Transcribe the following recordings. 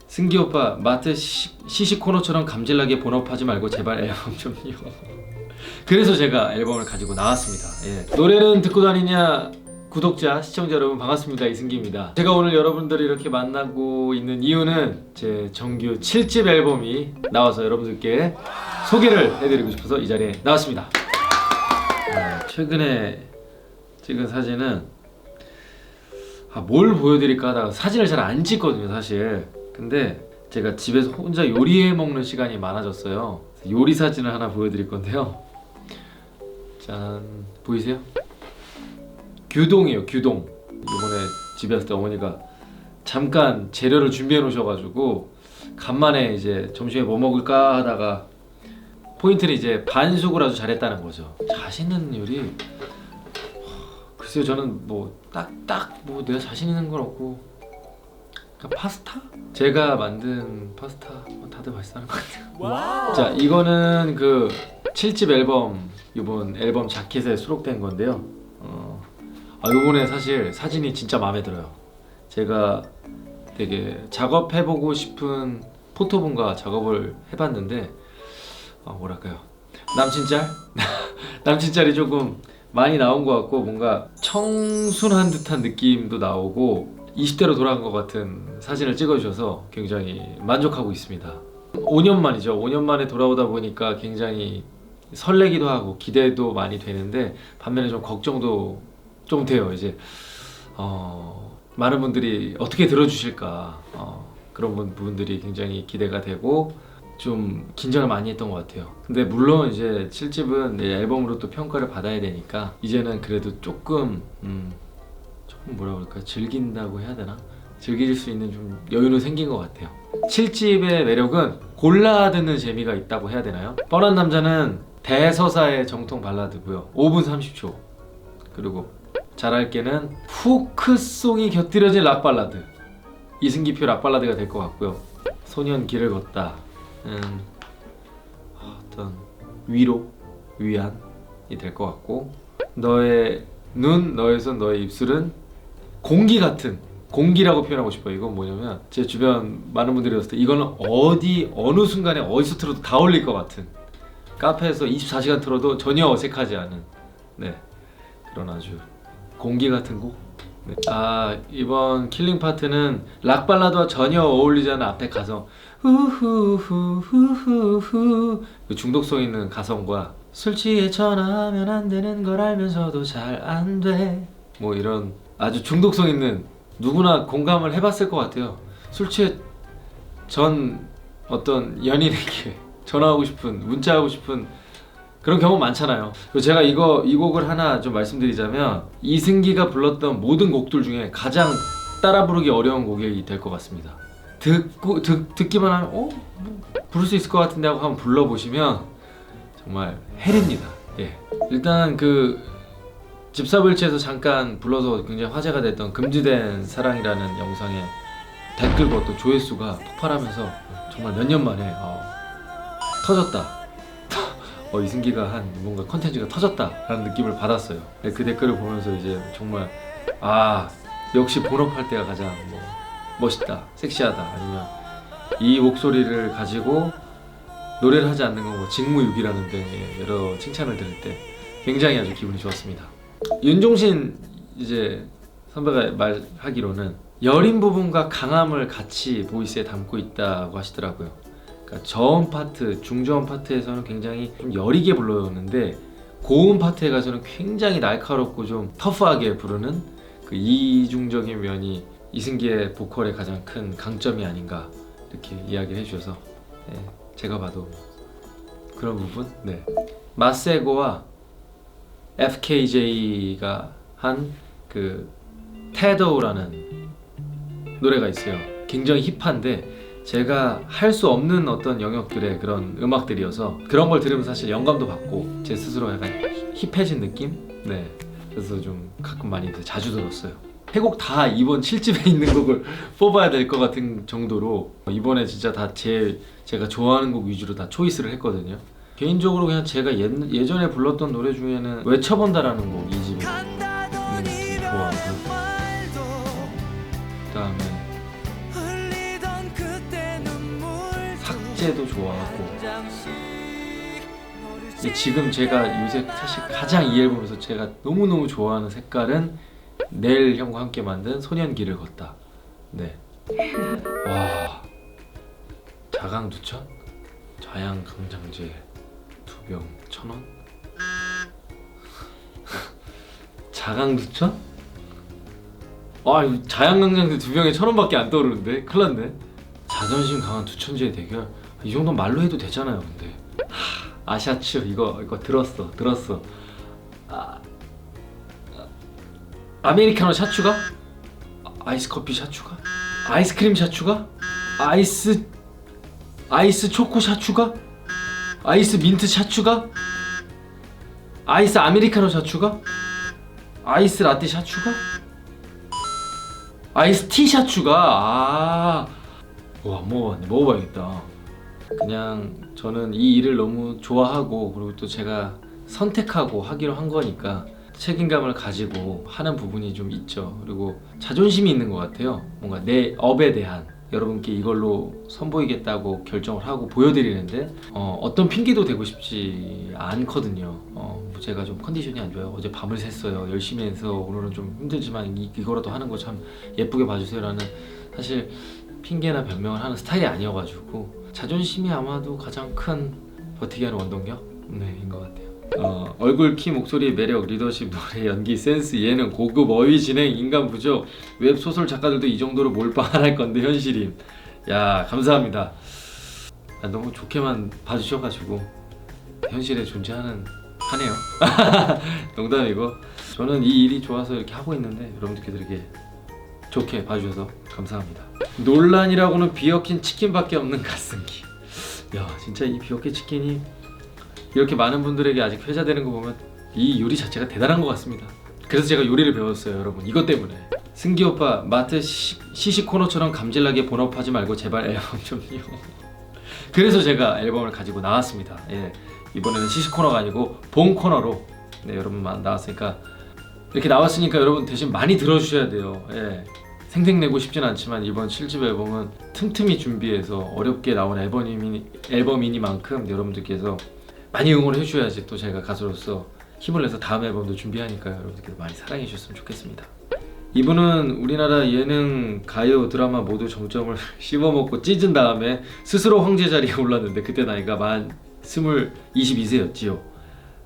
승기 오빠 마트 시식 코너처럼 감질나게 본업하지 말고 제발 앨범 좀요. 그래서 제가 앨범을 가지고 나왔습니다. 예. 노래는 듣고 다니냐 구독자 시청자 여러분 반갑습니다. 이승기입니다. 제가 오늘 여러분들을 이렇게 만나고 있는 이유는 제 정규 7집 앨범이 나와서 여러분들께 소개를 해드리고 싶어서 이 자리에 나왔습니다. 최근에 찍은 사진은 뭘 보여드릴까 하다가 사진을 잘 안 찍거든요 사실. 근데 제가 집에서 혼자 요리해 먹는 시간이 많아졌어요. 요리 사진을 하나 보여드릴 건데요. 짠, 보이세요? 규동이에요. 규동. 이번에 집에 왔을 때 어머니가 잠깐 재료를 준비해 놓으셔가지고 간만에 이제 점심에 뭐 먹을까 하다가 포인트는 이제 반숙을 아주 잘했다는 거죠. 자신 있는 요리? 글쎄요, 저는 뭐 딱 뭐 내가 자신 있는 건 없고 그러니까 파스타? 제가 만든 파스타 다들 맛있어하는 것 같아요. 자, 이거는 그 7집 앨범, 이번 앨범 자켓에 수록된 건데요. 요번에 사실 사진이 진짜 마음에 들어요. 제가 되게 작업해보고 싶은 포토본과 작업을 해봤는데 뭐랄까요, 남친짤? 남친짤이 조금 많이 나온 것 같고 뭔가 청순한 듯한 느낌도 나오고 20대로 돌아간 것 같은 사진을 찍어주셔서 굉장히 만족하고 있습니다. 5년 만이죠. 5년 만에 돌아오다 보니까 굉장히 설레기도 하고 기대도 많이 되는데 반면에 좀 걱정도 좀 돼요. 이제 많은 분들이 어떻게 들어주실까 그런 부분들이 굉장히 기대가 되고 좀 긴장을 많이 했던 것 같아요. 근데 물론 이제 7집은 앨범으로 또 평가를 받아야 되니까 이제는 그래도 조금 뭐라 그럴까, 즐긴다고 해야 되나? 즐길 수 있는 좀 여유는 생긴 것 같아요. 7집의 매력은 골라 듣는 재미가 있다고 해야 되나요? 뻔한 남자는 대서사의 정통 발라드고요. 5분 30초. 그리고 잘할게는 후크송이 곁들여진 락발라드. 이승기표 락발라드가 될 것 같고요. 소년 길을 걷다. 어떤 위로, 위안이 될 것 같고, 너의 눈, 너의 손, 너의 입술은 공기 같은, 공기라고 표현하고 싶어요. 이건 뭐냐면 제 주변 많은 분들이 봤을 때 이거는 어느 순간에 어디서 틀어도 다 어울릴 것 같은, 카페에서 24시간 틀어도 전혀 어색하지 않은 그런 아주 공기 같은 곡. 이번 킬링 파트는 락 발라드와 전혀 어울리지 않은 앞에 가성 후후후후후후 중독성 있는 가성과 술 취해 전화하면 안 되는 걸 알면서도 잘 안 돼, 뭐 이런 아주 중독성 있는, 누구나 공감을 해봤을 것 같아요. 술 취해 전 어떤 연인에게 전화하고 싶은, 문자하고 싶은 그런 경험 많잖아요. 그리고 제가 이 곡을 하나 좀 말씀드리자면 이승기가 불렀던 모든 곡들 중에 가장 따라 부르기 어려운 곡이 될 것 같습니다. 듣기만 하면 뭐 부를 수 있을 것 같은데 하고 한번 불러보시면 정말 헬입니다. 예. 일단 그 집사불치에서 잠깐 불러서 굉장히 화제가 됐던 금지된 사랑이라는 영상의 댓글과 또 조회수가 폭발하면서 정말 몇 년 만에 터졌다. 이승기가 한 뭔가 컨텐츠가 터졌다라는 느낌을 받았어요. 그 댓글을 보면서 이제 정말 역시 본업할 때가 가장 멋있다, 섹시하다, 아니면 이 목소리를 가지고 노래를 하지 않는 건 직무유기라는 등 여러 칭찬을 들을 때 굉장히 아주 기분이 좋았습니다. 윤종신 이제 선배가 말하기로는 여린 부분과 강함을 같이 보이스에 담고 있다고 하시더라고요. 그러니까 저음 파트, 중저음 파트에서는 굉장히 좀 여리게 불렀는데 고음 파트에 가서는 굉장히 날카롭고 좀 터프하게 부르는 그 이중적인 면이 이승기의 보컬의 가장 큰 강점이 아닌가 이렇게 이야기를 해주셔서 제가 봐도 그런 부분. 마세고와 FKJ가 한 그 테도라는 노래가 있어요. 굉장히 힙한데 제가 할 수 없는 어떤 영역들의 그런 음악들이어서 그런 걸 들으면 사실 영감도 받고 제 스스로 약간 힙해진 느낌? 그래서 좀 가끔 많이 자주 들었어요. 세 곡 다 이번 7집에 있는 곡을 뽑아야 될 것 같은 정도로 이번에 진짜 다 제가 좋아하는 곡 위주로 다 초이스를 했거든요. 개인적으로 그냥 제가 예전에 불렀던 노래 중에는 외쳐본다라는 곡, 이 집에 좋아하고, 그다음에 색재도 좋아하고, 지금 제가 요새 사실 가장 이 앨범에서 제가 너무너무 좋아하는 색깔은 넬 형과 함께 만든 소년길을 걷다. 네. 와, 자강두천? 자양강장제 2병 1,000원? 자강두천? 자양강장제 2병에 1,000원밖에 안 떠오르는데? 큰일 났네. 자존심 강한 두 천재의 대결. 이 정도는 말로 해도 되잖아요. 근데 아샤츠 이거 들었어. 아메리카노 샷 추가? 아이스 커피 샷 추가? 아이스크림 샷 추가? 아이스 초코 샷 추가? 아이스 민트 샷 추가? 아이스 아메리카노 샷 추가? 아이스 라떼 샷 추가? 아이스 티 샷 추가? 안 먹어봤네. 먹어봐야겠다. 그냥 저는 이 일을 너무 좋아하고, 그리고 또 제가 선택하고 하기로 한 거니까 책임감을 가지고 하는 부분이 좀 있죠. 그리고 자존심이 있는 것 같아요. 뭔가 내 업에 대한, 여러분께 이걸로 선보이겠다고 결정을 하고 보여드리는데 어떤 핑계도 대고 싶지 않거든요. 제가 좀 컨디션이 안 좋아요. 어제 밤을 샜어요. 열심히 해서 오늘은 좀 힘들지만 이거라도 하는 거 참 예쁘게 봐주세요 라는, 사실 핑계나 변명을 하는 스타일이 아니어가지고 자존심이 아마도 가장 큰 버티게 하는 원동력? 인 것 같아요. 얼굴, 키, 목소리, 매력, 리더십, 노래, 연기, 센스, 예능, 고급, 어휘, 진행, 인간 부족, 웹소설 작가들도 이 정도로 몰빵 안 할 건데 현실임. 야, 감사합니다. 너무 좋게만 봐주셔가지고 현실에 존재하는 하네요. 농담이고, 저는 이 일이 좋아서 이렇게 하고 있는데 여러분들께서 이렇게 좋게 봐주셔서 감사합니다. 논란이라고는 비어킨 치킨밖에 없는 갓승기. 야, 진짜 이 비어킨 치킨이 이렇게 많은 분들에게 아직 회자되는 거 보면 이 요리 자체가 대단한 것 같습니다. 그래서 제가 요리를 배웠어요, 여러분. 이것 때문에. 승기 오빠, 마트 시식 코너처럼 감질나게 본업하지 말고 제발 앨범 좀요. 그래서 제가 앨범을 가지고 나왔습니다. 예, 이번에는 시식 코너가 아니고 본 코너로 여러분만 나왔으니까, 이렇게 나왔으니까 여러분 대신 많이 들어주셔야 돼요. 예. 생색내고 싶진 않지만 이번 7집 앨범은 틈틈이 준비해서 어렵게 나온 앨범이니만큼 여러분들께서 많이 응원을 해주셔야지 또 제가 가수로서 힘을 내서 다음 앨범도 준비하니까 여러분들께서 많이 사랑해 주셨으면 좋겠습니다. 이분은 우리나라 예능, 가요, 드라마 모두 정점을 씹어먹고 찢은 다음에 스스로 황제 자리에 올랐는데 그때 나이가 만 22세였지요.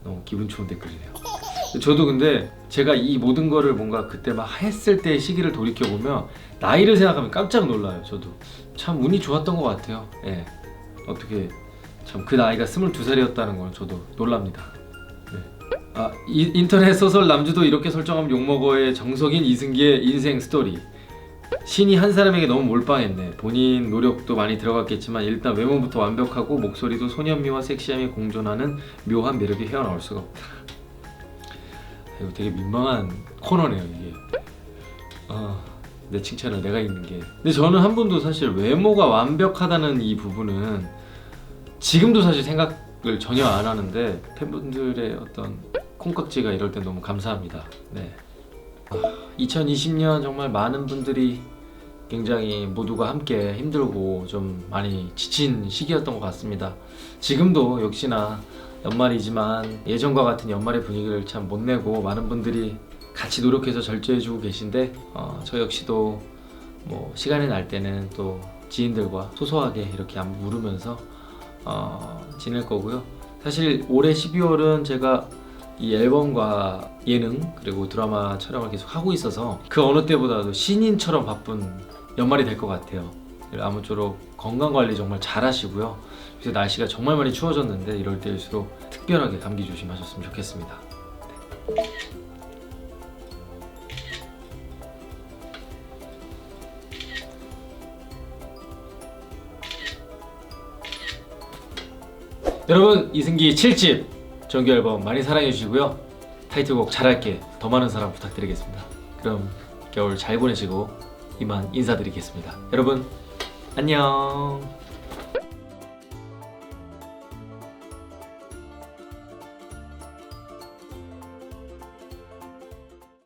너무 기분 좋은 댓글이네요. 저도 근데 제가 이 모든 거를 뭔가 그때 막 했을 때의 시기를 돌이켜보면 나이를 생각하면 깜짝 놀라요. 저도 참 운이 좋았던 것 같아요. 예. 어떻게 참 그 나이가 22살이었다는 건 저도 놀랍니다. 네. 인터넷 소설 남주도 이렇게 설정하면 욕먹어의 정석인 이승기의 인생 스토리. 신이 한 사람에게 너무 몰빵했네. 본인 노력도 많이 들어갔겠지만 일단 외모부터 완벽하고 목소리도 소년미와 섹시함이 공존하는 묘한 매력이 헤어나올 수가 없다. 이거 되게 민망한 코너네요, 이게. 내 칭찬을 내가 읽는 게. 근데 저는 한 번도 사실 외모가 완벽하다는 이 부분은 지금도 사실 생각을 전혀 안 하는데, 팬분들의 어떤 콩깍지가 이럴 땐 너무 감사합니다. 네. 2020년 정말 많은 분들이 굉장히 모두가 함께 힘들고 좀 많이 지친 시기였던 것 같습니다. 지금도 역시나 연말이지만 예전과 같은 연말의 분위기를 참 못 내고 많은 분들이 같이 노력해서 절제해주고 계신데, 저 역시도 뭐 시간이 날 때는 또 지인들과 소소하게 이렇게 안부 물으면서 지낼 거고요. 사실 올해 12월은 제가 이 앨범과 예능 그리고 드라마 촬영을 계속 하고 있어서 그 어느 때보다도 신인처럼 바쁜 연말이 될 것 같아요. 아무쪼록 건강관리 정말 잘 하시고요. 요새 날씨가 정말 많이 추워졌는데 이럴 때일수록 특별하게 감기 조심하셨으면 좋겠습니다. 네. 여러분, 이승기 7집 정규 앨범 많이 사랑해 주시고요. 타이틀곡 잘할게 더 많은 사랑 부탁드리겠습니다. 그럼 겨울 잘 보내시고 이만 인사드리겠습니다. 여러분 안녕.